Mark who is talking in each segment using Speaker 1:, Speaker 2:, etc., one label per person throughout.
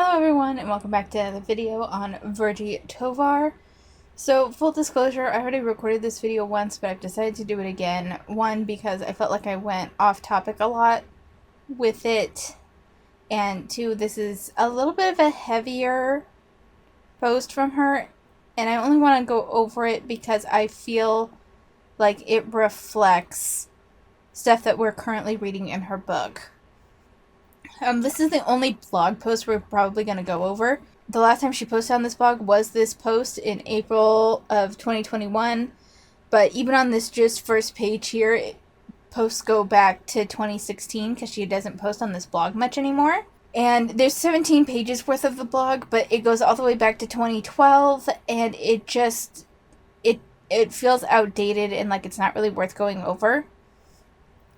Speaker 1: Hello everyone and welcome back to another video on Virgie Tovar. So full disclosure, I already recorded this video once, but I've decided to do it again. One, because I felt like I went off topic a lot with it, and two, this is a little bit of a heavier post from her, and I only want to go over it because I feel like it reflects stuff that we're currently reading in her book. This is the only blog post we're probably going to go over. The last time she posted on this blog was this post in April of 2021, but even on this just first page here, posts go back to 2016 because she doesn't post on this blog much anymore. And there's 17 pages worth of the blog, but it goes all the way back to 2012, and it feels outdated and like it's not really worth going over.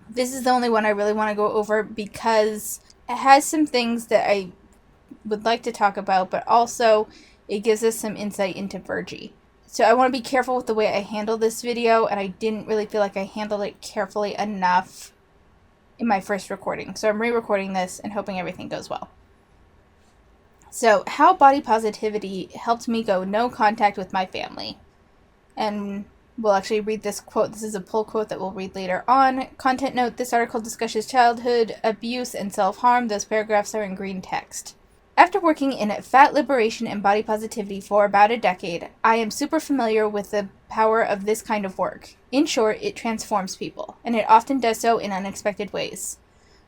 Speaker 1: This is the only one I really want to go over because it has some things that I would like to talk about, but also it gives us some insight into Virgie. So I want to be careful with the way I handle this video, and I didn't really feel like I handled it carefully enough in my first recording. So I'm re-recording this and hoping everything goes well. So, how body positivity helped me go no contact with my family. And we'll actually read this quote. This is a pull quote that we'll read later on. Content note, this article discusses childhood abuse and self-harm. Those paragraphs are in green text. After working in fat liberation and body positivity for about a decade, I am super familiar with the power of this kind of work. In short, it transforms people, and it often does so in unexpected ways.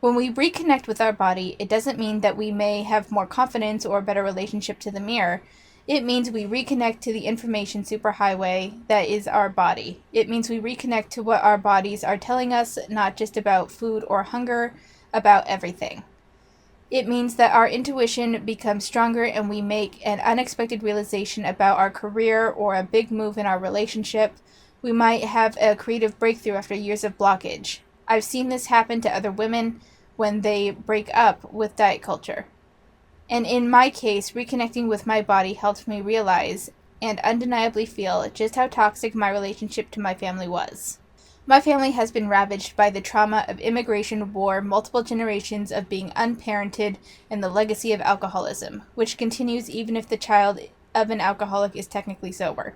Speaker 1: When we reconnect with our body, it doesn't mean that we may have more confidence or a better relationship to the mirror. It means we reconnect to the information superhighway that is our body. It means we reconnect to what our bodies are telling us, not just about food or hunger, about everything. It means that our intuition becomes stronger and we make an unexpected realization about our career or a big move in our relationship. We might have a creative breakthrough after years of blockage. I've seen this happen to other women when they break up with diet culture. And in my case, reconnecting with my body helped me realize and undeniably feel just how toxic my relationship to my family was. My family has been ravaged by the trauma of immigration, war, multiple generations of being unparented, and the legacy of alcoholism, which continues even if the child of an alcoholic is technically sober.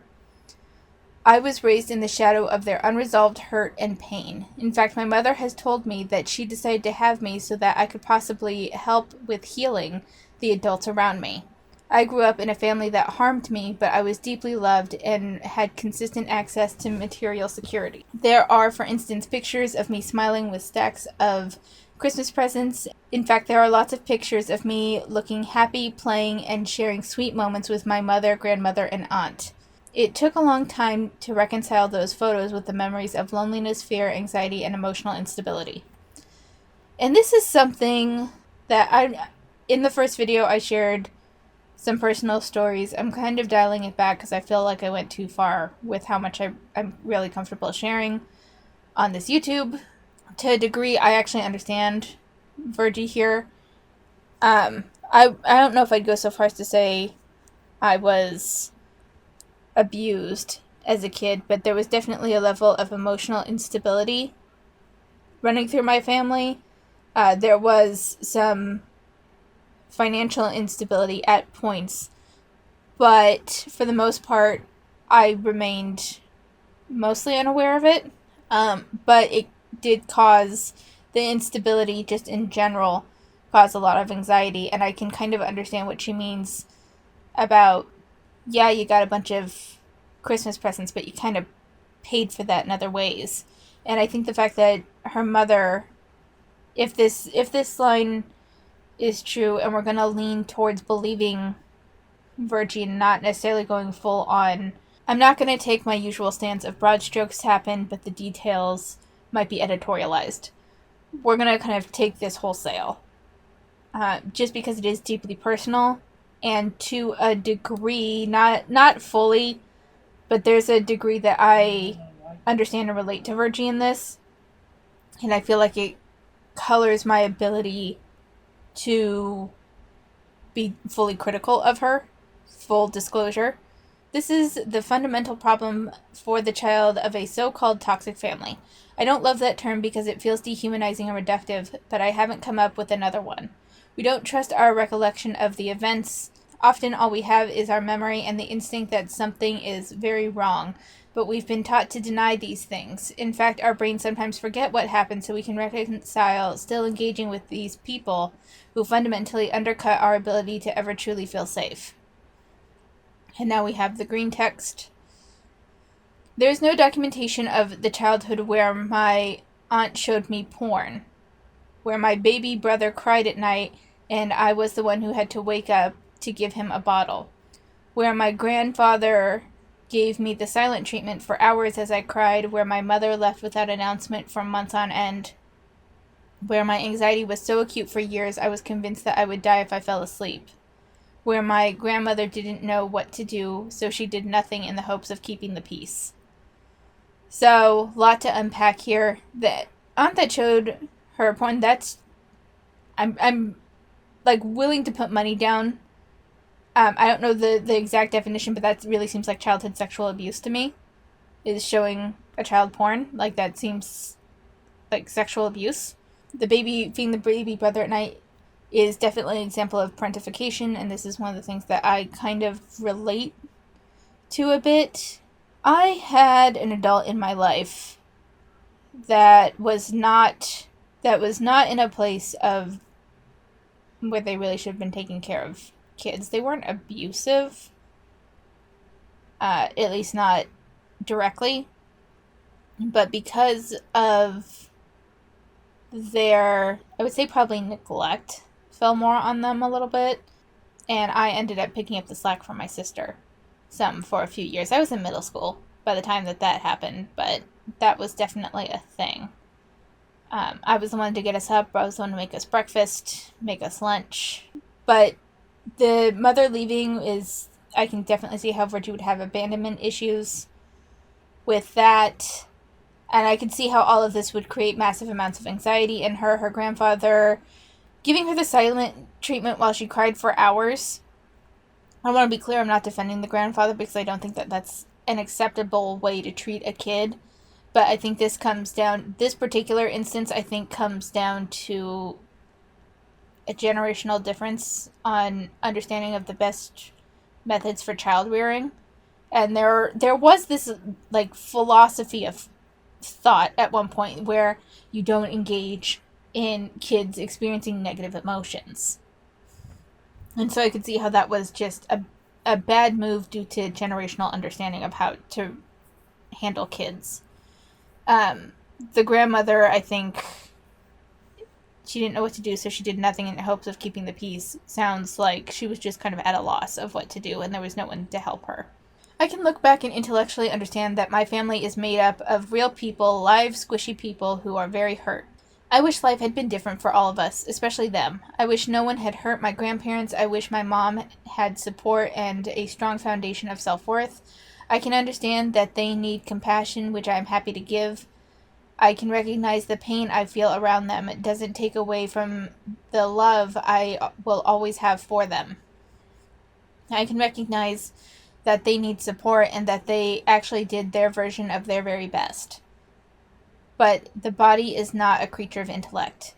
Speaker 1: I was raised in the shadow of their unresolved hurt and pain. In fact, my mother has told me that she decided to have me so that I could possibly help with healing the adults around me. I grew up in a family that harmed me, but I was deeply loved and had consistent access to material security. There are, for instance, pictures of me smiling with stacks of Christmas presents. In fact, there are lots of pictures of me looking happy, playing, and sharing sweet moments with my mother, grandmother, and aunt. It took a long time to reconcile those photos with the memories of loneliness, fear, anxiety, and emotional instability. And this is something that in the first video I shared some personal stories. I'm kind of dialing it back because I feel like I went too far with how much I'm really comfortable sharing on this YouTube. To a degree, I actually understand Virgie here. I don't know if I'd go so far as to say I was abused as a kid, but there was definitely a level of emotional instability running through my family. There was some financial instability at points, but for the most part, I remained mostly unaware of it. But it did cause the instability, just in general, cause a lot of anxiety, and I can kind of understand what she means about, yeah, you got a bunch of Christmas presents, but you kind of paid for that in other ways. And I think the fact that her mother, if this line is true, and we're going to lean towards believing Virgie and not necessarily going full on, I'm not going to take my usual stance of broad strokes happen, but the details might be editorialized. We're going to kind of take this wholesale, just because it is deeply personal, and to a degree, not fully, but there's a degree that I understand and relate to Virgie in this, and I feel like it colors my ability to be fully critical of her. Full disclosure. This is the fundamental problem for the child of a so-called toxic family. I don't love that term because it feels dehumanizing and reductive, but I haven't come up with another one. We don't trust our recollection of the events. Often all we have is our memory and the instinct that something is very wrong, but we've been taught to deny these things. In fact, our brains sometimes forget what happened so we can reconcile still engaging with these people who fundamentally undercut our ability to ever truly feel safe. And now we have the green text. There is no documentation of the childhood where my aunt showed me porn, where my baby brother cried at night and I was the one who had to wake up to give him a bottle, where my grandfather gave me the silent treatment for hours as I cried, where my mother left without announcement for months on end, where my anxiety was so acute for years I was convinced that I would die if I fell asleep, where my grandmother didn't know what to do, so she did nothing in the hopes of keeping the peace. So, lot to unpack here. The aunt that showed her porn, that's... I'm like, willing to put money down. I don't know the exact definition, but that really seems like childhood sexual abuse to me. Is showing a child porn. Like, that seems like sexual abuse. Feeding the baby brother at night is definitely an example of parentification, and this is one of the things that I kind of relate to a bit. I had an adult in my life that was not in a place of where they really should have been taking care of kids. They weren't abusive, at least not directly, but because of their, I would say probably neglect, fell more on them a little bit, and I ended up picking up the slack from my sister for a few years. I was in middle school by the time that happened, but that was definitely a thing. I was the one to get us up. I was the one to make us breakfast, make us lunch. But the mother leaving is, I can definitely see how Virgie would have abandonment issues with that. And I can see how all of this would create massive amounts of anxiety in her. Her grandfather giving her the silent treatment while she cried for hours. I want to be clear, I'm not defending the grandfather because I don't think that that's an acceptable way to treat a kid. But I think this particular instance, I think comes down to a generational difference on understanding of the best methods for child rearing. And there was this, like, philosophy of thought at one point where you don't engage in kids experiencing negative emotions. And so I could see how that was just a bad move due to generational understanding of how to handle kids. The grandmother, I think, she didn't know what to do, so she did nothing in hopes of keeping the peace. Sounds like she was just kind of at a loss of what to do, and there was no one to help her. I can look back and intellectually understand that my family is made up of real people, live, squishy people who are very hurt. I wish life had been different for all of us, especially them. I wish no one had hurt my grandparents. I wish my mom had support and a strong foundation of self-worth. I can understand that they need compassion, which I am happy to give. I can recognize the pain I feel around them. It doesn't take away from the love I will always have for them. I can recognize that they need support and that they actually did their version of their very best. But the body is not a creature of intellect.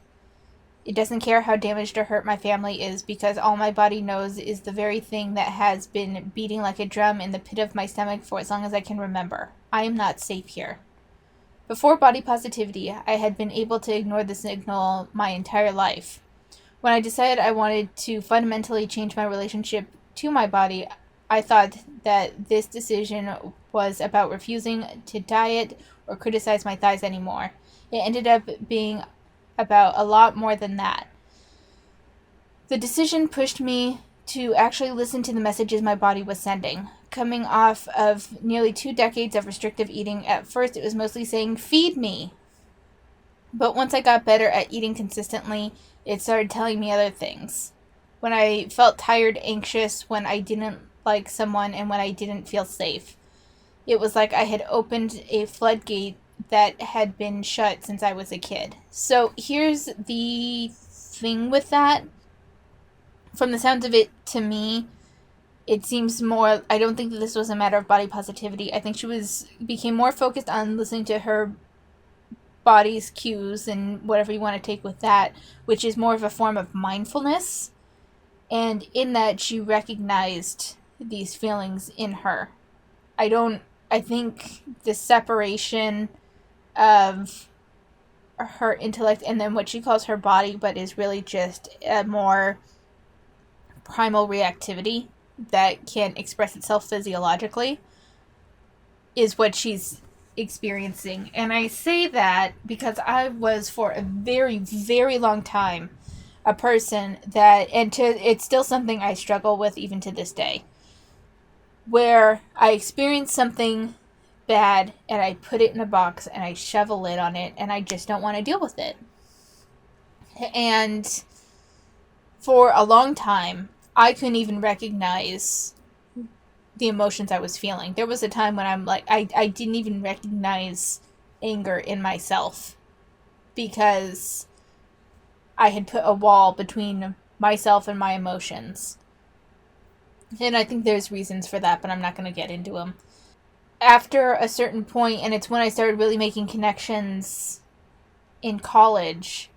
Speaker 1: It doesn't care how damaged or hurt my family is, because all my body knows is the very thing that has been beating like a drum in the pit of my stomach for as long as I can remember. I am not safe here. Before body positivity, I had been able to ignore the signal my entire life. When I decided I wanted to fundamentally change my relationship to my body, I thought that this decision was about refusing to diet or criticize my thighs anymore. It ended up being about a lot more than that. The decision pushed me to actually listen to the messages my body was sending. Coming off of nearly 2 decades of restrictive eating, at first it was mostly saying, "Feed me." But once I got better at eating consistently, it started telling me other things. When I felt tired, anxious, when I didn't like someone, and when I didn't feel safe. It was like I had opened a floodgate that had been shut since I was a kid. So here's the thing with that. From the sounds of it, to me, it seems more, I don't think that this was a matter of body positivity. I think she became more focused on listening to her body's cues and whatever you want to take with that, which is more of a form of mindfulness. And in that, she recognized these feelings in her. I think the separation of her intellect and then what she calls her body, but is really just a more primal reactivity that can express itself physiologically, is what she's experiencing. And I say that because I was, for a very, very long time, a person that, it's still something I struggle with even to this day, where I experience something bad and I put it in a box and I shove a lid on it and I just don't want to deal with it. And for a long time, I couldn't even recognize the emotions I was feeling. There was a time when I'm like, I didn't even recognize anger in myself because I had put a wall between myself and my emotions. And I think there's reasons for that, but I'm not going to get into them. After a certain point, and it's when I started really making connections in college,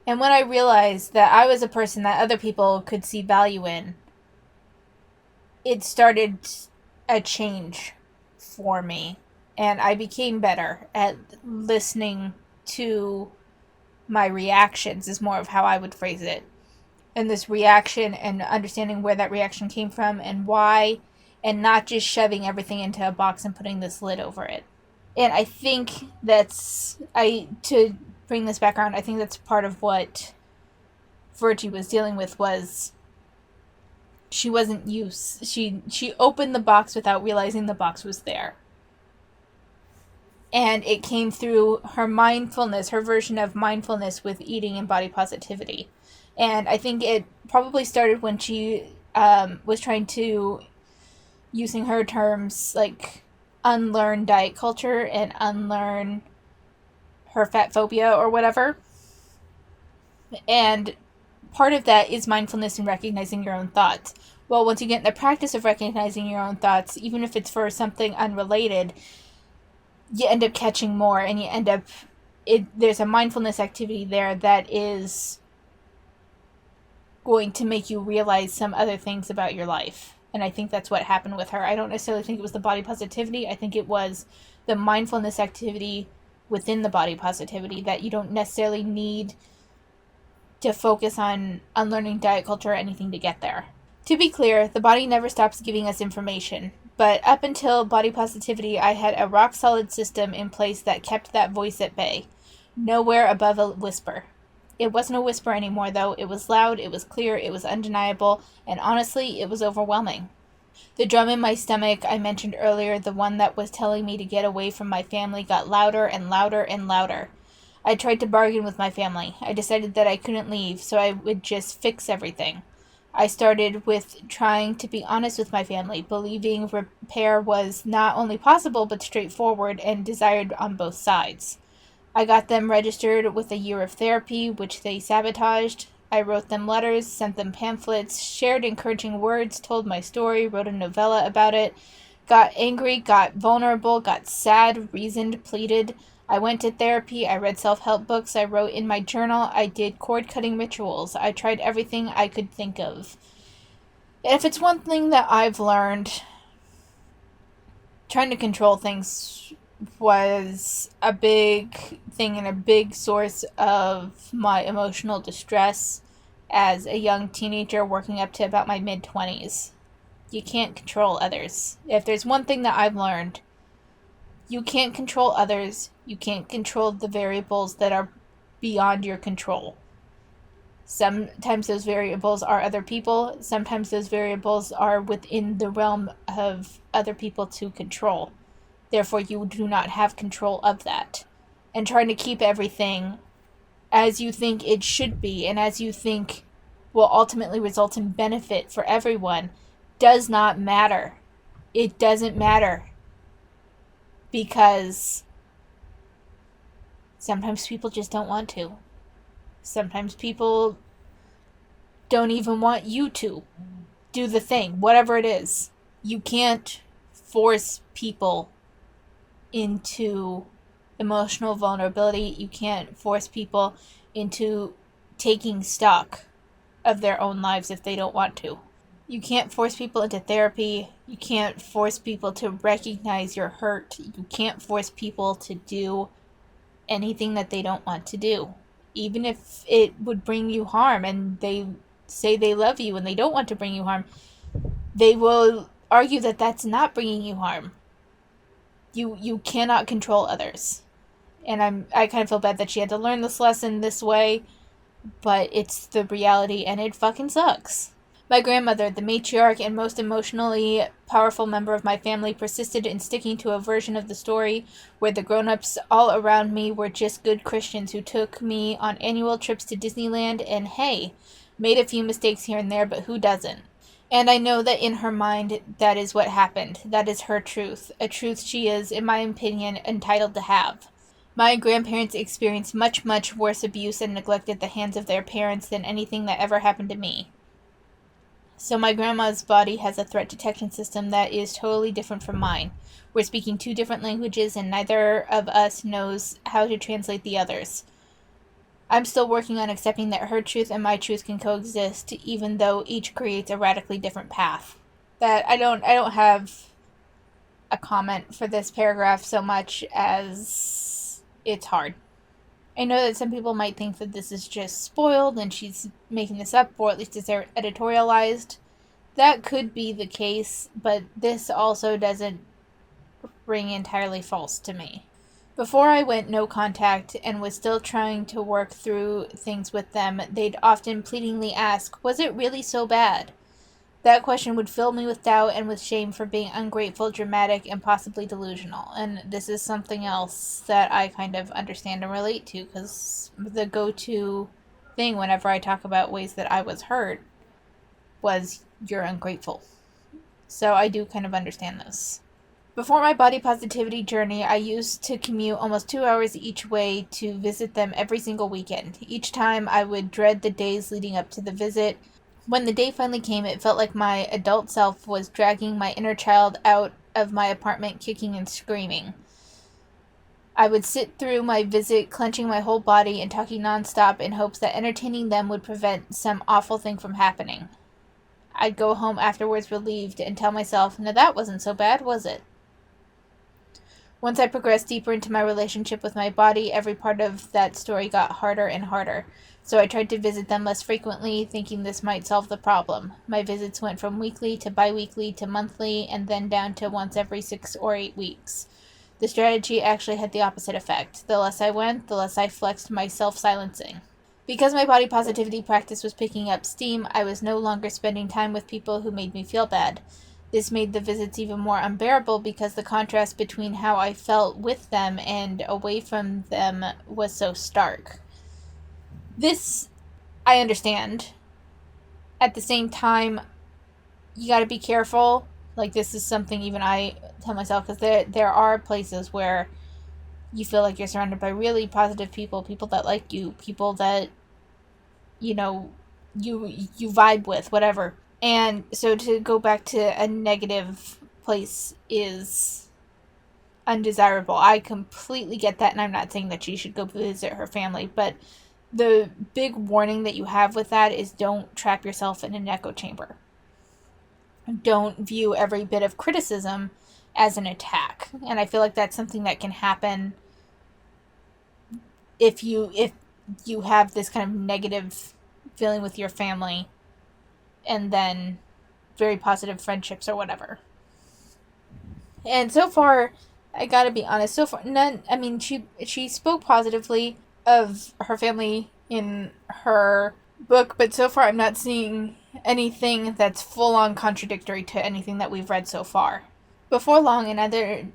Speaker 1: and when I realized that I was a person that other people could see value in, it started a change for me. And I became better at listening to my reactions, is more of how I would phrase it. And this reaction and understanding where that reaction came from and why, and not just shoving everything into a box and putting this lid over it. And I think to bring this back around, I think that's part of what Virgie was dealing with, was she wasn't used. She opened the box without realizing the box was there. And it came through her mindfulness, her version of mindfulness with eating and body positivity. And I think it probably started when she was trying to, using her terms, like unlearn diet culture and unlearn her fat phobia or whatever. And part of that is mindfulness and recognizing your own thoughts. Well, once you get in the practice of recognizing your own thoughts, even if it's for something unrelated, you end up catching more, and you end up, there's a mindfulness activity there that is going to make you realize some other things about your life. And I think that's what happened with her. I don't necessarily think it was the body positivity. I think it was the mindfulness activity within the body positivity, that you don't necessarily need to focus on unlearning diet culture or anything to get there. To be clear, the body never stops giving us information. But up until body positivity, I had a rock-solid system in place that kept that voice at bay. Nowhere above a whisper. It wasn't a whisper anymore, though. It was loud, it was clear, it was undeniable, and honestly, it was overwhelming. The drum in my stomach I mentioned earlier, the one that was telling me to get away from my family, got louder and louder and louder. I tried to bargain with my family. I decided that I couldn't leave, so I would just fix everything. I started with trying to be honest with my family, believing repair was not only possible but straightforward and desired on both sides. I got them registered with a year of therapy, which they sabotaged. I wrote them letters, sent them pamphlets, shared encouraging words, told my story, wrote a novella about it, got angry, got vulnerable, got sad, reasoned, pleaded. I went to therapy, I read self-help books, I wrote in my journal, I did cord-cutting rituals, I tried everything I could think of. And if it's one thing that I've learned, trying to control things was a big thing and a big source of my emotional distress as a young teenager working up to about my mid-20s. You can't control others. If there's one thing that I've learned, you can't control others. You can't control the variables that are beyond your control. Sometimes those variables are other people. Sometimes those variables are within the realm of other people to control. Therefore, you do not have control of that. And trying to keep everything as you think it should be and as you think will ultimately result in benefit for everyone does not matter. It doesn't matter. Because sometimes people just don't want to. Sometimes people don't even want you to do the thing, whatever it is. You can't force people into emotional vulnerability. You can't force people into taking stock of their own lives if they don't want to. You can't force people into therapy. You can't force people to recognize your hurt. You can't force people to do anything that they don't want to do. Even if it would bring you harm and they say they love you and they don't want to bring you harm, they will argue that that's not bringing you harm. You cannot control others. And I kind of feel bad that she had to learn this lesson this way, but it's the reality and it fucking sucks. My grandmother, the matriarch and most emotionally powerful member of my family, persisted in sticking to a version of the story where the grown-ups all around me were just good Christians who took me on annual trips to Disneyland and, hey, made a few mistakes here and there, but who doesn't? And I know that in her mind, that is what happened. That is her truth. A truth she is, in my opinion, entitled to have. My grandparents experienced much, much worse abuse and neglect at the hands of their parents than anything that ever happened to me. So my grandma's body has a threat detection system that is totally different from mine. We're speaking two different languages and neither of us knows how to translate the other's. I'm still working on accepting that her truth and my truth can coexist, even though each creates a radically different path. That I don't have a comment for this paragraph so much as it's hard. I know that some people might think that this is just spoiled and she's making this up, or at least it's editorialized. That could be the case, but this also doesn't ring entirely false to me. Before I went no contact and was still trying to work through things with them, they'd often pleadingly ask, "Was it really so bad?" That question would fill me with doubt and with shame for being ungrateful, dramatic, and possibly delusional. And this is something else that I kind of understand and relate to, because the go-to thing whenever I talk about ways that I was hurt was, "You're ungrateful." So I do kind of understand this. Before my body positivity journey, I used to commute almost 2 hours each way to visit them every single weekend. Each time I would dread the days leading up to the visit. When the day finally came, it felt like my adult self was dragging my inner child out of my apartment, kicking and screaming. I would sit through my visit, clenching my whole body and talking nonstop in hopes that entertaining them would prevent some awful thing from happening. I'd go home afterwards relieved and tell myself, "No, that wasn't so bad, was it?" Once I progressed deeper into my relationship with my body, every part of that story got harder and harder. So I tried to visit them less frequently, thinking this might solve the problem. My visits went from weekly to bi-weekly to monthly, and then down to once every 6 or 8 weeks. The strategy actually had the opposite effect. The less I went, the less I flexed my self-silencing. Because my body positivity practice was picking up steam, I was no longer spending time with people who made me feel bad. This made the visits even more unbearable because the contrast between how I felt with them and away from them was so stark. This, I understand. At the same time, you gotta be careful. Like, this is something even I tell myself, because there are places where you feel like you're surrounded by really positive people, people that like you, people that, you know, you vibe with, whatever. And so to go back to a negative place is undesirable. I completely get that, and I'm not saying that she should go visit her family, but the big warning that you have with that is don't trap yourself in an echo chamber. Don't view every bit of criticism as an attack. And I feel like that's something that can happen if you have this kind of negative feeling with your family and then very positive friendships or whatever. And so far, I gotta be honest, so far, she spoke positively of her family in her book, but so far I'm not seeing anything that's full-on contradictory to anything that we've read so far. Before long, another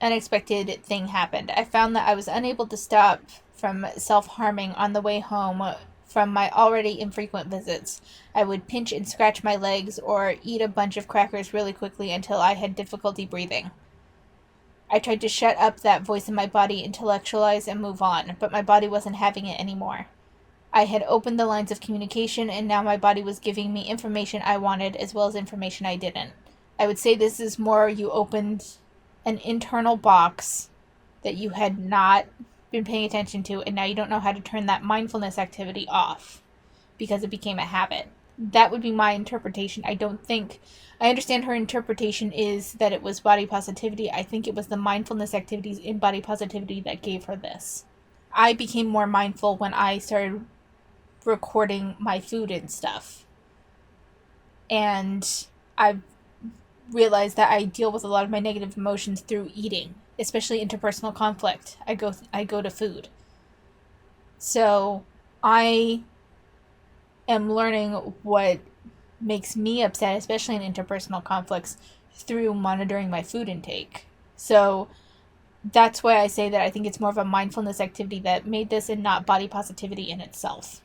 Speaker 1: unexpected thing happened. I found that I was unable to stop from self-harming on the way home from my already infrequent visits. I would pinch and scratch my legs or eat a bunch of crackers really quickly until I had difficulty breathing. I tried to shut up that voice in my body, intellectualize, and move on, but my body wasn't having it anymore. I had opened the lines of communication, and now my body was giving me information I wanted as well as information I didn't. I would say this is more you opened an internal box that you had not been paying attention to, and now you don't know how to turn that mindfulness activity off because it became a habit. That would be my interpretation. I understand her interpretation is that it was body positivity. I think it was the mindfulness activities in body positivity that gave her this. I became more mindful when I started recording my food and stuff. And I've realized that I deal with a lot of my negative emotions through eating, especially interpersonal conflict. I go to food. So I am learning what makes me upset, especially in interpersonal conflicts, through monitoring my food intake. So that's why I say that I think it's more of a mindfulness activity that made this and not body positivity in itself.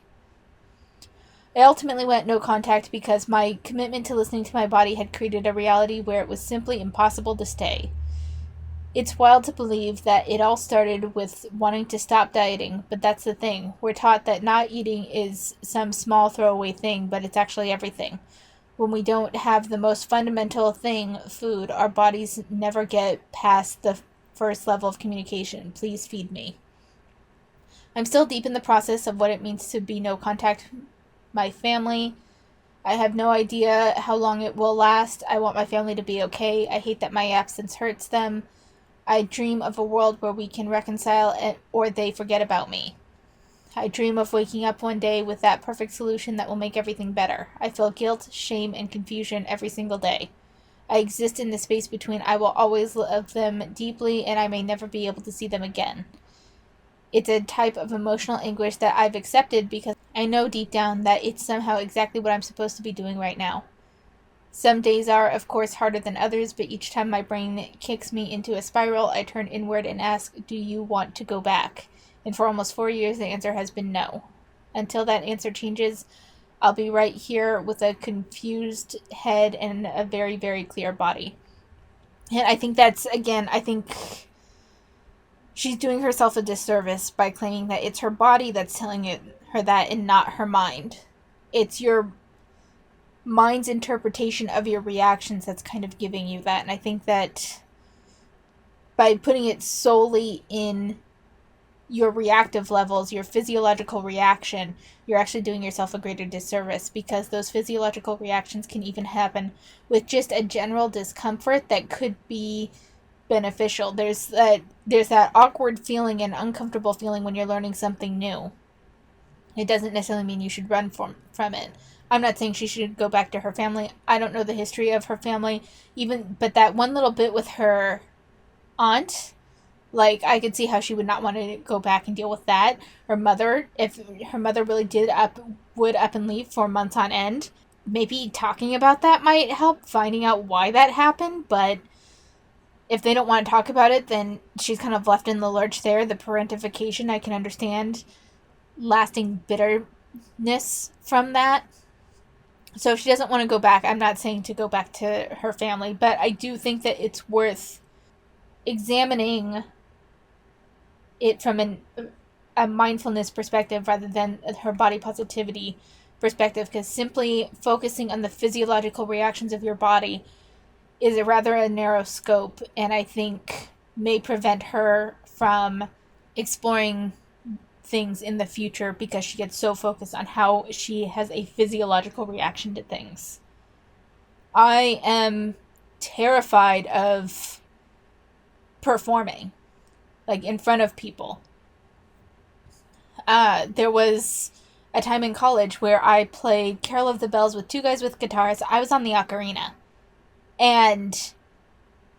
Speaker 1: I ultimately went no contact because my commitment to listening to my body had created a reality where it was simply impossible to stay. It's wild to believe that it all started with wanting to stop dieting, but that's the thing. We're taught that not eating is some small throwaway thing, but it's actually everything. When we don't have the most fundamental thing, food, our bodies never get past the first level of communication. Please feed me. I'm still deep in the process of what it means to be no contact my family. I have no idea how long it will last. I want my family to be okay. I hate that my absence hurts them. I dream of a world where we can reconcile or they forget about me. I dream of waking up one day with that perfect solution that will make everything better. I feel guilt, shame, and confusion every single day. I exist in the space between I will always love them deeply and I may never be able to see them again. It's a type of emotional anguish that I've accepted because I know deep down that it's somehow exactly what I'm supposed to be doing right now. Some days are, of course, harder than others, but each time my brain kicks me into a spiral, I turn inward and ask, do you want to go back? And for almost 4 years, the answer has been no. Until that answer changes, I'll be right here with a confused head and a very, very clear body. And I think I think she's doing herself a disservice by claiming that it's her body that's telling her that and not her mind. It's your mind's interpretation of your reactions that's kind of giving you that. And I think that by putting it solely in your reactive levels, your physiological reaction, you're actually doing yourself a greater disservice because those physiological reactions can even happen with just a general discomfort that could be beneficial. There's that awkward feeling and uncomfortable feeling when you're learning something new. It doesn't necessarily mean you should run from it. I'm not saying she should go back to her family. I don't know the history of her family, but that one little bit with her aunt, like, I could see how she would not want to go back and deal with that. Her mother, if her mother really would up and leave for months on end, maybe talking about that might help, finding out why that happened, but if they don't want to talk about it, then she's kind of left in the lurch there. The parentification, I can understand lasting bitterness from that. So if she doesn't want to go back, I'm not saying to go back to her family, but I do think that it's worth examining it from a mindfulness perspective rather than her body positivity perspective, because simply focusing on the physiological reactions of your body is a narrow scope, and I think may prevent her from exploring things in the future because she gets so focused on how she has a physiological reaction to things. I am terrified of performing, like, in front of people. There was a time in college where I played Carol of the Bells with two guys with guitars. I was on the ocarina. And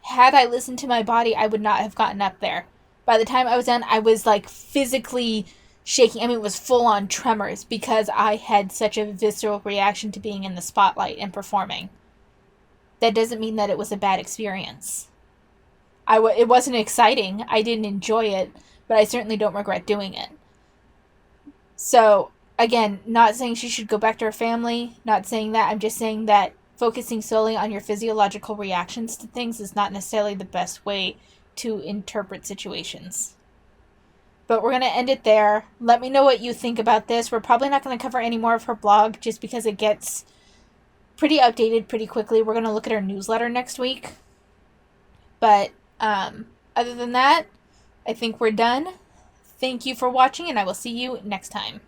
Speaker 1: had I listened to my body, I would not have gotten up there. By the time I was done, I was, like, physically shaking. I mean, it was full-on tremors because I had such a visceral reaction to being in the spotlight and performing. That doesn't mean that it was a bad experience. It wasn't exciting. I didn't enjoy it, but I certainly don't regret doing it. So, again, not saying she should go back to her family, not saying that. I'm just saying that focusing solely on your physiological reactions to things is not necessarily the best way to interpret situations. But we're going to end it there. Let me know what you think about this. We're probably not going to cover any more of her blog just because it gets pretty outdated pretty quickly. We're going to look at her newsletter next week. But other than that, I think we're done. Thank you for watching, and I will see you next time.